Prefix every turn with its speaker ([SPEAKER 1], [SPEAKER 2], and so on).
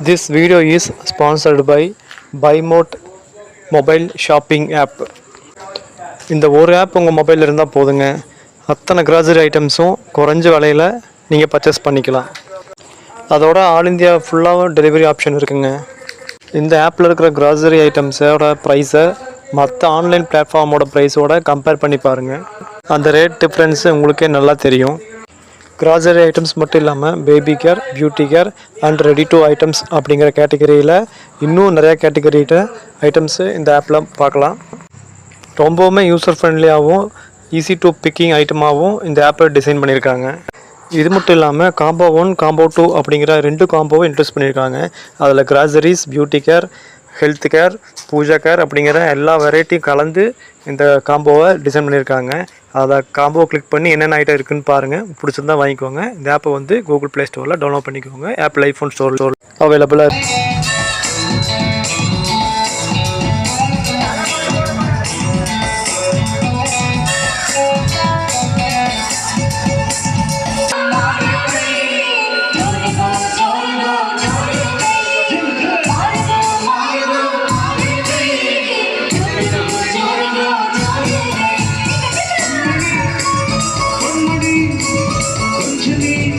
[SPEAKER 1] This video is sponsored by BuyMote mobile shopping app. இந்த ஒரு app உங்கள் மொபைலில் இருந்தால் போதுங்க, அத்தனை கிராசரி ஐட்டம்ஸும் குறைஞ்ச விலையில் நீங்கள் பர்ச்சேஸ் பண்ணிக்கலாம். அதோட ஆல் இந்தியா ஃபுல்லாகவும் டெலிவரி ஆப்ஷன் இருக்குங்க. இந்த ஆப்பில் இருக்கிற கிராசரி ஐட்டம்ஸோட ப்ரைஸை மற்ற ஆன்லைன் பிளாட்ஃபார்மோட ப்ரைஸோட கம்பேர் பண்ணி பாருங்கள். அந்த ரேட் டிஃப்ரென்ஸு உங்களுக்கே நல்லா தெரியும். கிராசரி ஐட்டம்ஸ் மட்டும் இல்லாமல் baby care, beauty care and ready to items அப்படிங்கிற கேட்டகரியில் இன்னும் நிறையா கேட்டகரிட்ட ஐட்டம்ஸு இந்த ஆப்பில் பார்க்கலாம். ரொம்பவுமே யூசர் ஃப்ரெண்ட்லியாகவும் ஈஸி டு பிக்கிங் ஐட்டமாகவும் இந்த ஆப்பை டிசைன் பண்ணியிருக்காங்க. இது மட்டும் இல்லாமல் காம்போ 1, காம்போ 2 அப்படிங்கிற 2 காம்போவை இன்ட்ரெஸ்ட் பண்ணியிருக்காங்க. அதில் groceries, beauty care, health care, puja care அப்படிங்கிற எல்லா வெரைட்டியும் கலந்து இந்த காம்போவை டிசைன் பண்ணியிருக்காங்க. அதை காம்போ கிளிக் பண்ணி என்னென்ன ஐட்டம் இருக்குதுன்னு பாருங்கள். பிடிச்சிருந்தா வாங்கிக்கோங்க. இந்த ஆப்பை வந்து கூகுள் ப்ளே ஸ்டோரில் டவுன்லோட் பண்ணிக்கோங்க. ஆப்பிள் ஐஃபோன் ஸ்டோர் அவைலபிளாக இருக்குது.
[SPEAKER 2] to me.